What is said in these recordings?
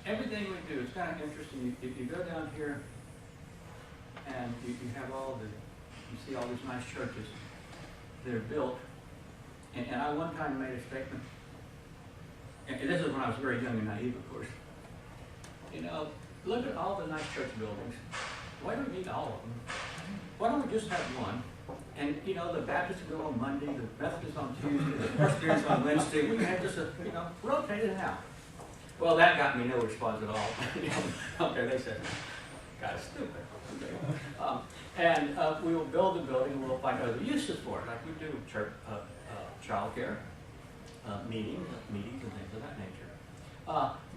everything we do is kind of interesting. If you go down here and you have you see all these nice churches that are built. And I one time made a statement, and this is when I was very young and naive, of course. You know, look at all the nice church buildings. Why do we need all of them? Why don't we just have one? And, you know, the Baptists go on Monday, the Methodists on Tuesday, the Presbyterians on Wednesday. We can have just rotate it out. Well, that got me no response at all. Okay, they said, kind of stupid. Okay. We will build the building and we'll find other uses for it, like we do church, childcare, meetings and things of that nature.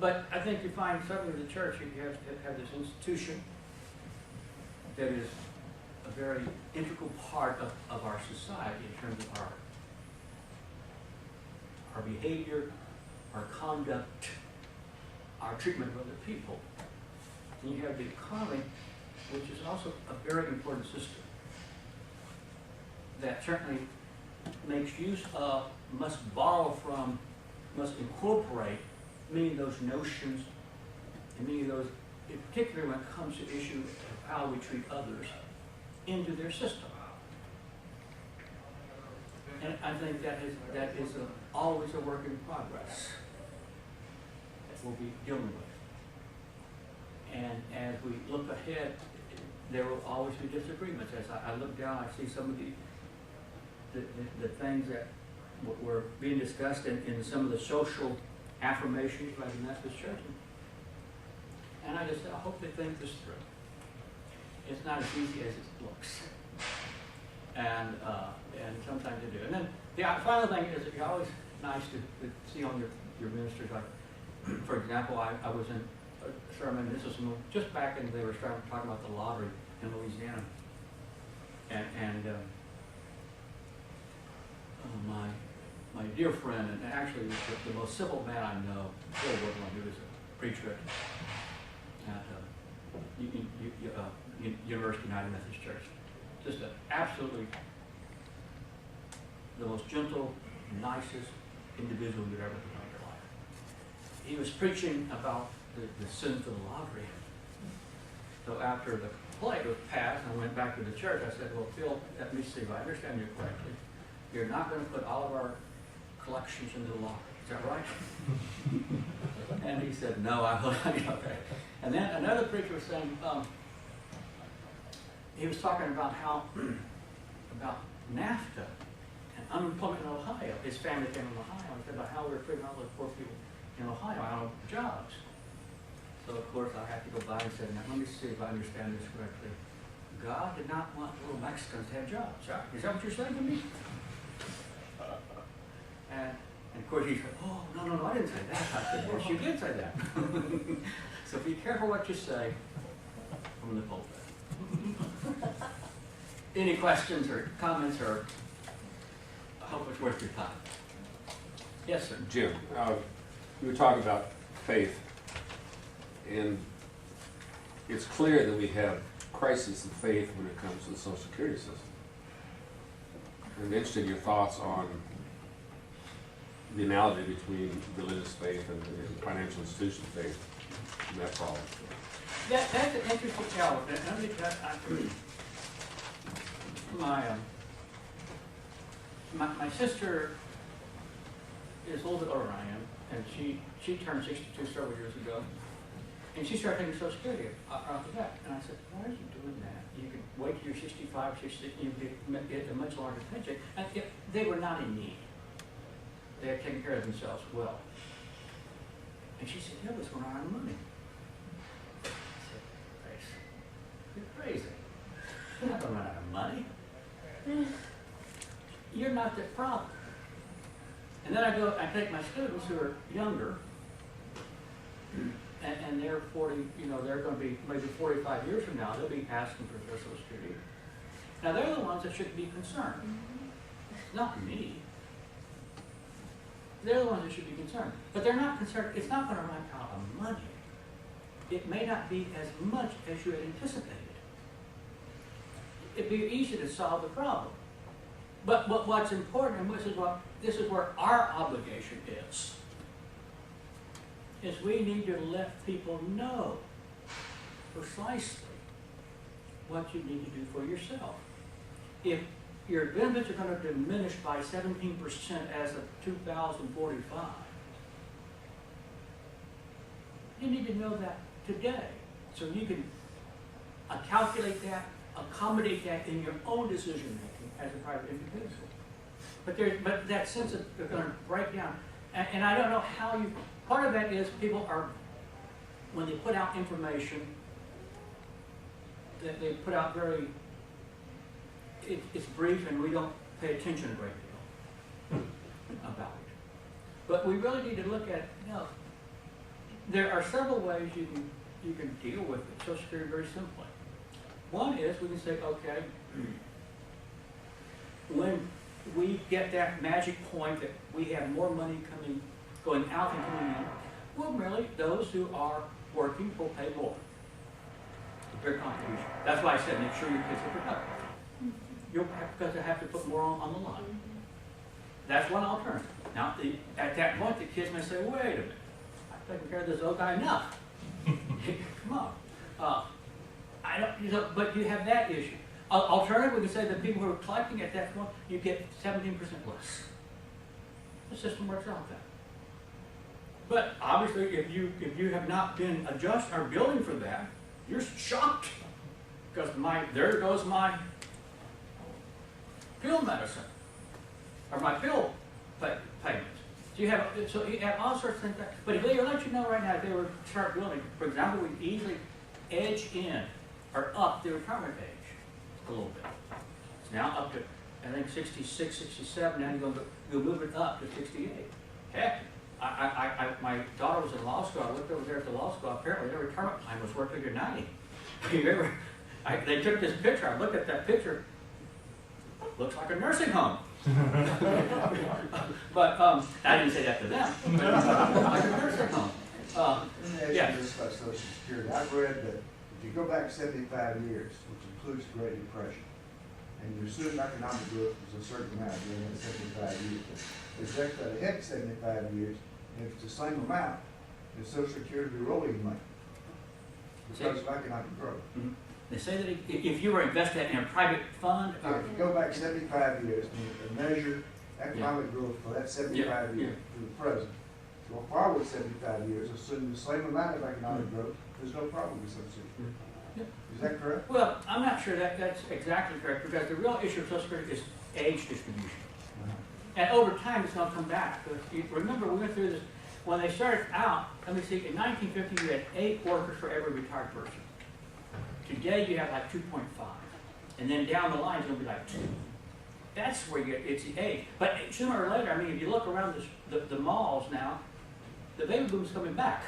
But I think you find suddenly the church, you have this institution that is a very integral part of our society in terms of our behavior, our conduct, our treatment of other people. And you have the economy, which is also a very important system that certainly makes use of, must borrow from, must incorporate many of those notions and many of those, in particular when it comes to issues of how we treat others, into their system. And I think that is always a work in progress that we'll be dealing with. And as we look ahead, there will always be disagreements. As I look down, I see some of the things that were being discussed in some of the social affirmations by the Methodist Church. And I just I hope they think this through. It's not as easy as it looks. And sometimes they do. And then the final thing is it's always nice to see on your ministers, like, for example, I was in a sermon, this was just back in, they were starting to talk about the lottery in Louisiana. And my dear friend, and actually the most civil man I know, Bill Woodland, who was a preacher at University United Methodist Church. Just absolutely the most gentle, nicest individual you'd ever met in your life. He was preaching about the sins of the lottery. So after the plague was passed, I went back to the church. I said, well, Phil, let me see if I understand you correctly. You're not going to put all of our collections into the lottery. Is that right? And he said, no, I will. Okay. And then another preacher was saying, he was talking about how, about NAFTA and unemployment in Ohio. His family came from Ohio and said about how we were treating all the poor people in Ohio out of jobs. So of course I have to go by and say, now let me see if I understand this correctly. God did not want little Mexicans to have jobs. Is that what you're saying to me? And of course he said, oh, no, I didn't say that. I said, yes, you did say that. So be careful what you say from the pulpit. Any questions or comments, or I hope it's worth your time. Yes, sir. Jim, you were talking about faith, and it's clear that we have crisis of faith when it comes to the Social Security system. I'm interested in your thoughts on the analogy between religious faith and financial institution faith and that problem. That's an interesting element. My sister is a little bit older than I am, and she turned 62 several years ago, and she started taking Social Security after that. And I said, why are you doing that? You can wait till you're 65, 66, and you get a much larger paycheck. And they were not in need. They had taken care of themselves well. And she said, yeah, let's run out of money. I said, Grace, you're crazy. You're not going to run out of money. You're not the problem. And then I take my students who are younger, and they're 40, they're going to be maybe 45 years from now, they'll be asking for their Social Security. Now they're the ones that should be concerned, not me. They're the ones that should be concerned. But they're not concerned, it's not going to run out of money. It may not be as much as you had anticipated. It'd be easy to solve the problem. But what's important, and this is where our obligation is is we need to let people know precisely what you need to do for yourself. If your benefits are going to diminish by 17% as of 2045, you need to know that today, so you can calculate that, accommodate that in your own decision making as a private individual. But that sense of they're going to break down, and I don't know how you. Part of that is people are, when they put out information, that they put out very. It's brief, and we don't pay attention a great deal about it. But we really need to look at. There are several ways you can deal with it, Social Security very simply. One is we can say, okay, when we get that magic point that we have more money going out than coming in, well, really, those who are working will pay more. Their contribution. That's why I said make sure your kids are productive. You'll have, because they have to put more on the line. That's one alternative. Now, at that point, the kids may say, wait a minute. Taking care of this old guy enough. Come on. I don't, but you have that issue. Alternative, we can say that people who are collecting at that point, you get 17% less. The system works out that. But obviously, if you have not been adjusting or building for that, you're shocked because there goes my pill medicine or my pill payment. So you have all sorts of things. But if they let you know right now, if they were to start building, for example, we easily edge in or up the retirement age a little bit. It's now up to, I think, 66, 67. Now you'll move it up to 68. Heck, my daughter was in law school. I looked over there at the law school. Apparently, their retirement plan was worth till you're 90. They took this picture. I looked at that picture. Looks like a nursing home. But I didn't say that to them. Like a nursing home. Let me ask you this about Social Security. I've read that if you go back 75 years, which includes the Great Depression, and you assume economic growth was a certain amount during that 75 years, it's actually ahead 75 years, and if it's the same amount, then Social Security will be rolling money because of economic growth. Mm-hmm. They say that if you were invested in a private fund, If you go back 75 years and measure economic growth for that 75 years to the present, go forward 75 years, assuming the same amount of economic growth, there's no problem with Social Security. Is that correct? well, I'm not sure that's exactly correct because the real issue of Social Security is age distribution. And over time, it's going to come back. Remember, we went through this, when they started out, let me see, in 1950, you had 8 workers for every retired person. Today, you have like 2.5. And then down the line, it's going to be like 2. That's where it's the age. But sooner or later, I mean, if you look around the malls now, the baby boom's coming back.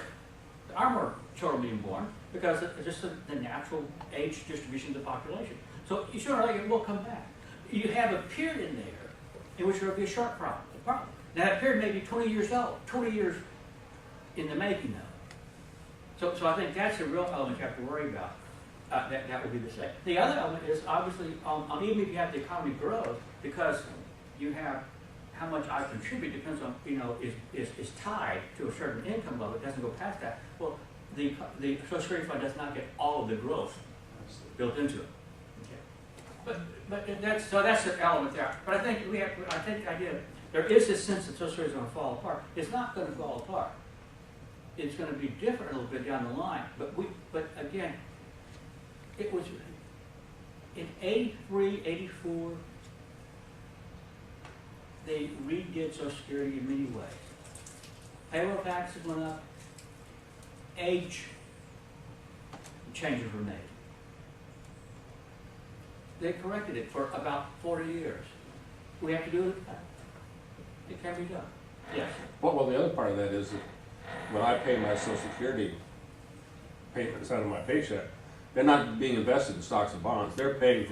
There are more children being born because it's just the natural age distribution of the population. So sooner or later, it will come back. You have a period in there in which there will be a short problem. Now, that period may be 20 years old, 20 years in the making, though. So I think that's the real element you have to worry about. That would be the same. The other element is obviously, even if you have the economy grow, because you have how much I contribute depends on, is tied to a certain income level. It doesn't go past that. Well, the Social Security Fund does not get all of the growth built into it. Okay. But that's the element there. But I think the idea there is this sense that Social Security is going to fall apart. It's not going to fall apart. It's going to be different a little bit down the line. But again, it was in 83, 84, they redid Social Security in many ways. Payroll taxes went up, age changes were made. They corrected it for about 40 years. We have to do it. It can be done. Yes. Well, the other part of that is that when I pay my Social Security payments out of my paycheck, they're not being invested in stocks and bonds. They're paying for